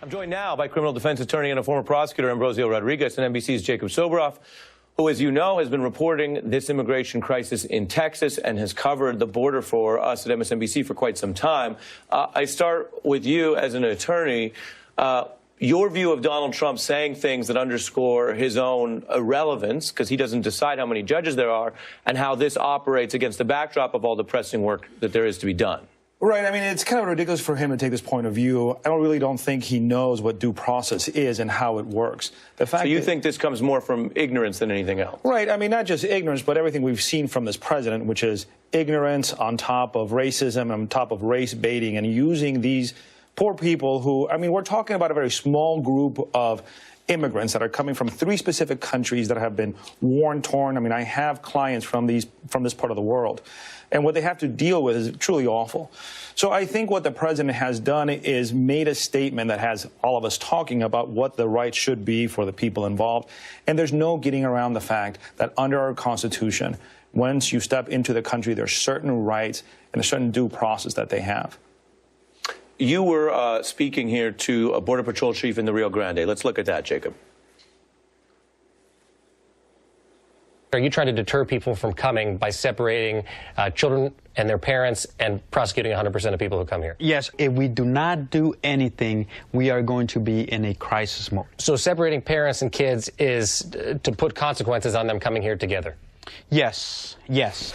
I'm joined now by criminal defense attorney and a former prosecutor, Ambrosio Rodriguez, and NBC's Jacob Soboroff, who, as you know, has been reporting this immigration crisis in Texas and has covered the border for us at MSNBC for quite some time. I start with you as an attorney. Your view of Donald Trump saying things that underscore his own irrelevance, because he doesn't decide how many judges there are, and how this operates against the backdrop of all the pressing work that there is to be done. Right. I mean, it's kind of ridiculous for him to take this point of view. I really don't think he knows what due process is and how it works. The fact so you think this comes more from ignorance than anything else? Right. I mean, not just ignorance, but everything we've seen from this president, which is ignorance on top of racism, on top of race baiting, and using these poor people who, I mean, we're talking about a very small group of immigrants that are coming from 3 specific countries that have been war-torn. I mean, I have clients from this part of the world, and what they have to deal with is truly awful. So I think what the president has done is made a statement that has all of us talking about what the rights should be for the people involved, and there's no getting around the fact that under our Constitution, once you step into the country, there's certain rights and a certain due process that they have. You were speaking here to a Border Patrol chief in the Rio Grande. Let's look at that, Jacob. Are you trying to deter people from coming by separating children and their parents and prosecuting 100% of people who come here? Yes. If we do not do anything, we are going to be in a crisis mode. So separating parents and kids is to put consequences on them coming here together? Yes. Yes.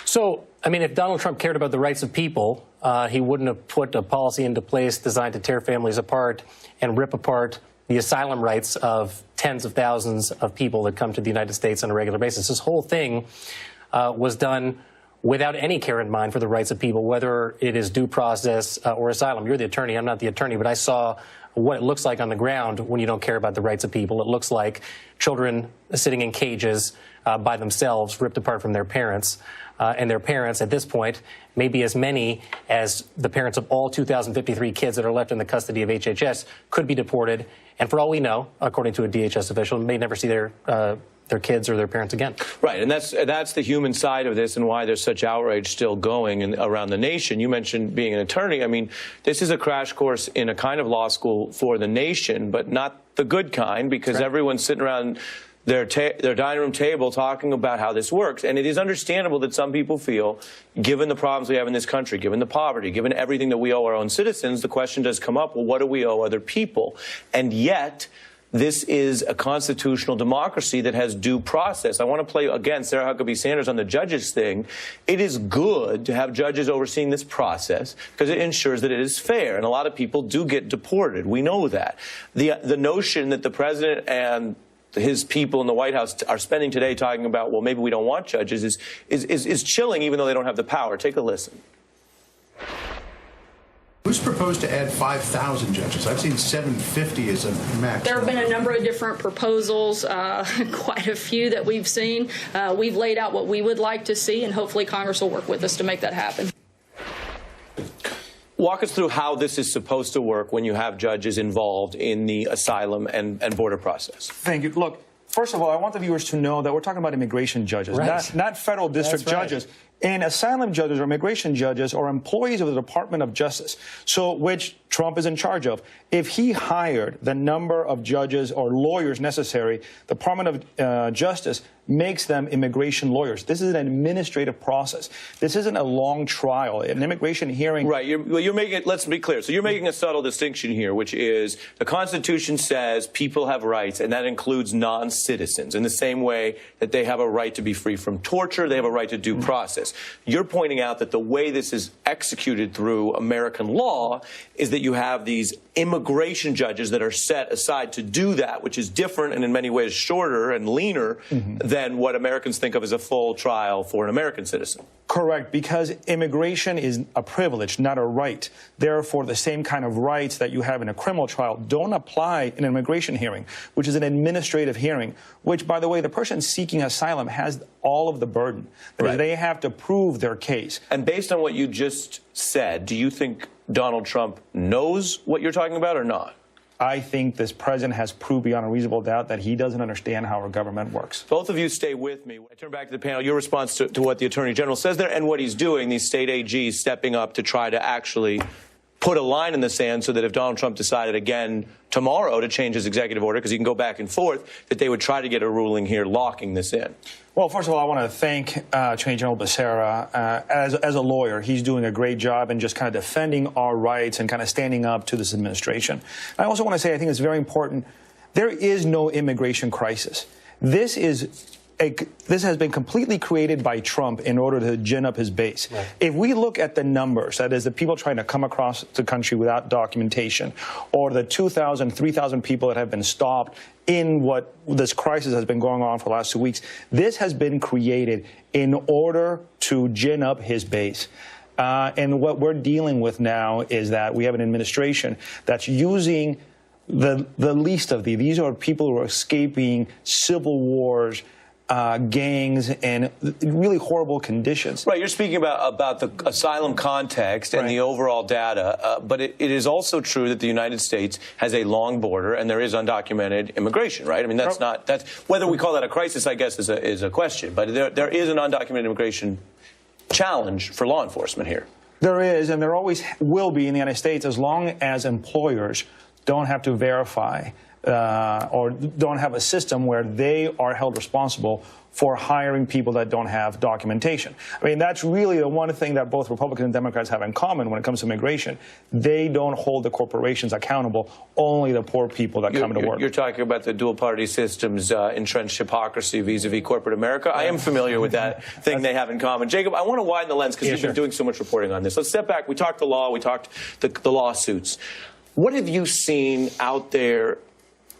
So, I mean, if Donald Trump cared about the rights of people, he wouldn't have put a policy into place designed to tear families apart and rip apart the asylum rights of tens of thousands of people that come to the United States on a regular basis. This whole thing was done without any care in mind for the rights of people, whether it is due process or asylum. You're the attorney. I'm not the attorney, but I saw what it looks like on the ground when you don't care about the rights of people. It looks like children sitting in cages by themselves, ripped apart from their parents. And their parents, at this point, may be as many as the parents of all 2,053 kids that are left in the custody of HHS could be deported. And for all we know, according to a DHS official, may never see their kids or their parents again. Right, and that's the human side of this and why there's such outrage still going around the nation. You mentioned being an attorney. I mean, this is a crash course in a kind of law school for the nation, but not the good kind, because everyone's sitting around their dining room table talking about how this works. And it is understandable that some people feel, given the problems we have in this country, given the poverty, given everything that we owe our own citizens, the question does come up, well, what do we owe other people? And yet, this is a constitutional democracy that has due process. I want to play again Sarah Huckabee Sanders on the judges thing. It is good to have judges overseeing this process because it ensures that it is fair. And a lot of people do get deported. We know that. The notion that the president and his people in the White House are spending today talking about, well, maybe we don't want judges, is chilling, even though they don't have the power. Take a listen. Who's proposed to add 5,000 judges? I've seen 750 as a max. There have been a number of different proposals, quite a few that we've seen. We've laid out what we would like to see, and hopefully Congress will work with us to make that happen. Walk us through how this is supposed to work when you have judges involved in the asylum and border process. Thank you. Look, first of all, I want the viewers to know that we're talking about immigration judges, not federal district judges. And asylum judges or immigration judges are employees of the Department of Justice, so which Trump is in charge of. If he hired the number of judges or lawyers necessary, the Department of Justice makes them immigration lawyers. This is an administrative process. This isn't a long trial. An immigration hearing. Right. You're making it, let's be clear. So you're making a subtle distinction here, which is the Constitution says people have rights, and that includes non-citizens in the same way that they have a right to be free from torture. They have a right to due process. You're pointing out that the way this is executed through American law is that you have these immigration judges that are set aside to do that, which is different and in many ways shorter and leaner than what Americans think of as a full trial for an American citizen. Correct, because immigration is a privilege, not a right. Therefore, the same kind of rights that you have in a criminal trial don't apply in an immigration hearing, which is an administrative hearing, which, by the way, the person seeking asylum has all of the burden. Right. They have to prove their case. And based on what you just said, do you think Donald Trump knows what you're talking about or not? I think this president has proved beyond a reasonable doubt that he doesn't understand how our government works. Both of you stay with me. I turn back to the panel. Your response to what the Attorney General says there and what he's doing, these state AGs stepping up to try to actually put a line in the sand so that if Donald Trump decided again tomorrow to change his executive order, because he can go back and forth, that they would try to get a ruling here locking this in? Well, first of all, I want to thank Attorney General Becerra. As a lawyer, he's doing a great job in just kind of defending our rights and kind of standing up to this administration. I also want to say I think it's very important. There is no immigration crisis. This has been completely created by Trump in order to gin up his base. Right. If we look at the numbers, that is the people trying to come across the country without documentation, or the 2,000, 3,000 people that have been stopped in what this crisis has been going on for the last 2 weeks, this has been created in order to gin up his base. And what we're dealing with now is that we have an administration that's using the least of these. These are people who are escaping civil wars, gangs, and really horrible conditions. Right, you're speaking about the asylum context and the overall data, but it is also true that the United States has a long border and there is undocumented immigration, right? I mean, that's whether we call that a crisis, I guess, is a question, but there is an undocumented immigration challenge for law enforcement here. There is, and there always will be in the United States as long as employers don't have to verify or don't have a system where they are held responsible for hiring people that don't have documentation. I mean, that's really the one thing that both Republicans and Democrats have in common when it comes to immigration. They don't hold the corporations accountable, only the poor people that come to work. You're talking about the dual-party system's entrenched hypocrisy vis-a-vis corporate America. I am familiar with that thing they have in common. Jacob, I want to widen the lens because you've been doing so much reporting on this. Let's step back. We talked the law. We talked the lawsuits. What have you seen out there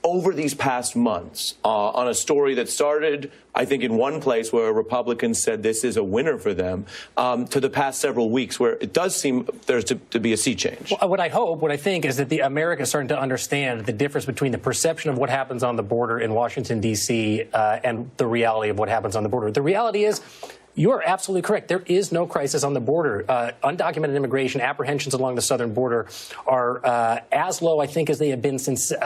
over these past months on a story that started, I think, in one place where Republicans said this is a winner for them, to the past several weeks where it does seem there's to be a sea change? Well, what I think is that America is starting to understand the difference between the perception of what happens on the border in Washington, D.C. And the reality of what happens on the border. The reality is, you are absolutely correct. There is no crisis on the border. Undocumented immigration, apprehensions along the southern border are as low, I think, as they have been since the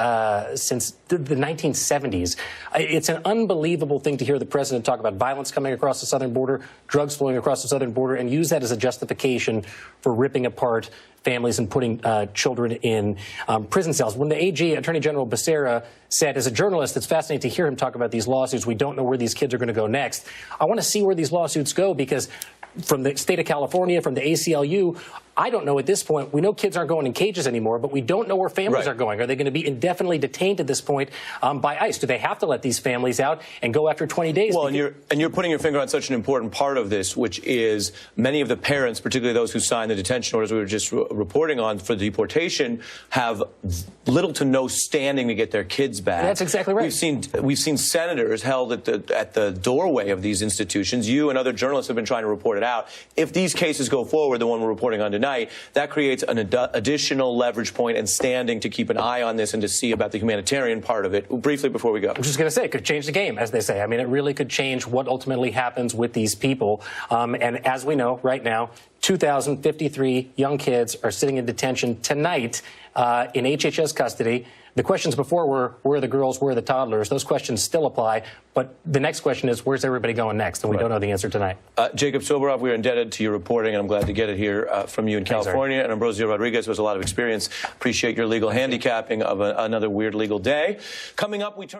1970s. It's an unbelievable thing to hear the president talk about violence coming across the southern border, drugs flowing across the southern border, and use that as a justification for ripping apart families and putting children in prison cells. When the AG, Attorney General Becerra, said, as a journalist, it's fascinating to hear him talk about these lawsuits. We don't know where these kids are going to go next. I want to see where these lawsuits go, because from the state of California, from the ACLU, I don't know at this point. We know kids aren't going in cages anymore, but we don't know where families are going. Are they going to be indefinitely detained at this point by ICE? Do they have to let these families out and go after 20 days? Well, and you're putting your finger on such an important part of this, which is many of the parents, particularly those who signed the detention orders we were just reporting on for deportation, have little to no standing to get their kids back. That's exactly right. We've seen senators held at the doorway of these institutions. You and other journalists have been trying to report it out. If these cases go forward, the one we're reporting on tonight, that creates an additional leverage point and standing to keep an eye on this and to see about the humanitarian part of it. Briefly before we go. I was just going to say, it could change the game, as they say. I mean, it really could change what ultimately happens with these people. And as we know right now, 2,053 young kids are sitting in detention tonight in HHS custody. The questions before were, where are the girls, where are the toddlers? Those questions still apply. But the next question is, where's everybody going next? And we don't know the answer tonight. Jacob Soboroff, we're indebted to your reporting, and I'm glad to get it here from you in California. And Ambrosio Rodriguez, who has a lot of experience. Appreciate your legal handicapping of another weird legal day. Coming up, we turn